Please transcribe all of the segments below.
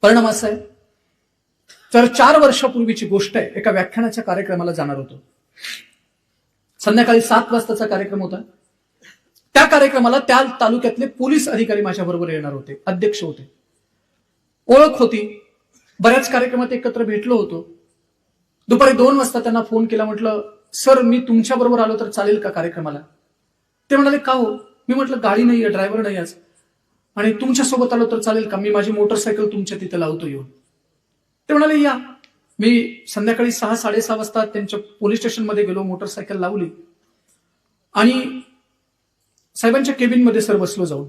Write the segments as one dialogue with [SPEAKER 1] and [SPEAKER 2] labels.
[SPEAKER 1] परिणाम असा आहे, तर 4 वर्षापूर्वीची गोष्ट आहे. एका व्याख्यानाच्या कार्यक्रमाला जाणार होतो. संध्याकाळी 7 वाजताचा कार्यक्रम होता. त्या कार्यक्रमाला त्या तालुक्यातले पोलीस अधिकारी माझ्याबरोबर येणार होते, अध्यक्ष होते, ओळख होती. बऱ्याच कार्यक्रमात एकत्र भेटलो होतो. दुपारी 2 वाजता त्यांना फोन केला. म्हटलं, सर मी तुमच्या बरोबर आलो तर चालेल का कार्यक्रमाला? ते म्हणाले, का हो? मी म्हटलं, गाडी नाहीये, ड्रायव्हर नाही आज, आणि तुमच्यासोबत आलो तर चालेल का? मी माझी मोटरसायकल तुमच्या तिथे लावतो येऊन. ते म्हणाले, या. मी संध्याकाळी 6-6:30 वाजता त्यांच्या पोलीस स्टेशनमध्ये गेलो, मोटरसायकल लावली आणि साहेबांच्या केबिनमध्ये सर बसलो जाऊन.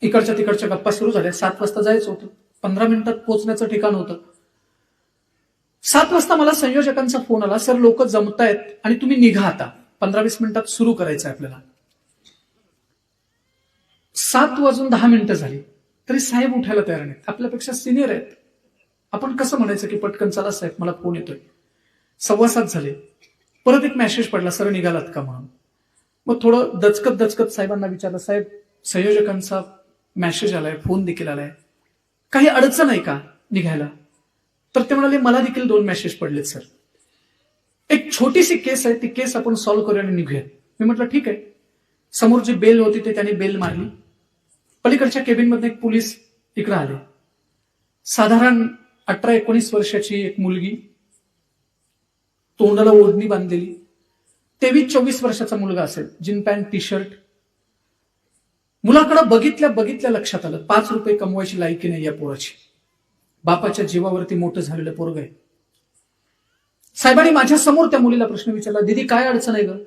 [SPEAKER 1] इकडच्या तिकडच्या गप्पा सुरू झाल्या. 7 वाजता जायचं होतं, 15 मिनिटात पोहोचण्याचं ठिकाण होतं. 7 वाजता मला संयोजकांचा फोन आला, सर लोक जमतायत आणि तुम्ही निघा आता, 15-20 मिनिटात सुरू करायचं आहे आपल्याला. 7:10 झाली तरी साहेब उठायला तयार नाहीत. आपल्यापेक्षा सिनियर आहेत. आपण कसं म्हणायचं की पटकन चला साहेब मला फोन येतोय. 7:15 झाले. परत एक मेसेज पडला, सर निघालात का म्हणून. मग थोडं दचकत साहेबांना विचारलं, साहेब संयोजकांचा मेसेज आलाय, फोन देखील आलाय, काही अडचण आहे का निघायला? तर ते म्हणाले, मला देखील 2 मेसेज पडलेत सर. एक छोटीशी केस आहे, ती केस आपण सॉल्व्ह करूया आणि निघूया. मी म्हटलं ठीक आहे. समोर जी बेल होती ते त्याने बेल मारली. पलीकडच्या केबिनमधून एक पोलीस इकडे आले. साधारण 18-19 वर्षाची एक मुलगी, तोंडाला ओढणी बांधलेली. 23-24 वर्षाचा मुलगा असेल, जीन पॅन्ट, टी शर्ट. मुलाकडे बघितल्या लक्षात आलं, 5 रुपये कमवायची लायकी नाही या पोराची. बापाच्या जीवावरती मोठं झालेलं पोरग आहे. साहेबांनी माझ्या समोर त्या मुलीला प्रश्न विचारला, दीदी काय अडचण आहे ग?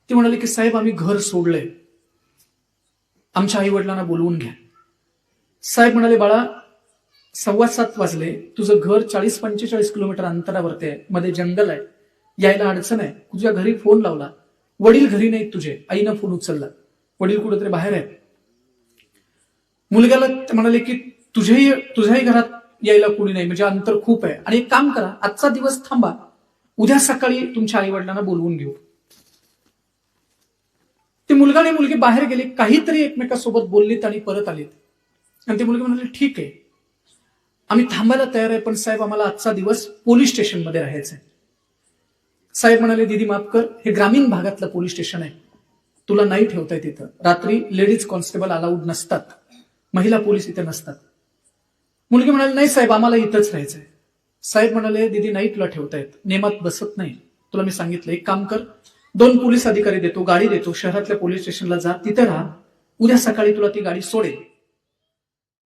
[SPEAKER 1] ती म्हणाली की साहेब आम्ही घर सोडलंय, आमच्या आई वडिलांना बोलवून घ्या. साहेब म्हणाले, बाळा 7:15 वाजले, तुझं घर 40-45 किलोमीटर अंतरावरती आहे, मध्ये जंगल आहे, यायला अडचण आहे. तुझ्या घरी फोन लावला, वडील घरी नाहीत तुझे, आईनं फोन उचलला, वडील कुठेतरी बाहेर आहेत. मुलग्याला म्हणाले की तुझ्याही घरात यायला कोणी नाही, म्हणजे अंतर खूप आहे, आणि एक काम करा, आजचा दिवस थांबा, उद्या सकाळी तुमच्या आई वडिलांना बोलवून घेऊ. ती मुलगा आणि मुलगी बाहेर गेली, काहीतरी एकमेकांसोबत बोललीत आणि परत आलीत. आणि ती मुलगी म्हणाली, ठीक आहे आम्ही थांबायला तयार आहे, पण साहेब आम्हाला आजचा दिवस पोलीस स्टेशनमध्ये राहायचंय. साहेब म्हणाले, दीदी माफ कर, हे ग्रामीण भागातलं पोलीस स्टेशन आहे, तुला नाही ठेवता येत इथं. रात्री लेडीज कॉन्स्टेबल अलाउड नसतात, महिला पोलीस इथे नसतात. मुलगी म्हणाली, नाही साहेब आम्हाला इथंच राहायचंय. साहेब म्हणाले, दीदी नाही तुला ठेवता येत, नेमात बसत नाही, तुला मी सांगितलं. एक काम कर, 2 पोलीस अधिकारी देतो, गाडी देतो, शहरातल्या पोलीस स्टेशनला जा, तिथे राहा, उद्या सकाळी तुला ती गाडी सोडेल.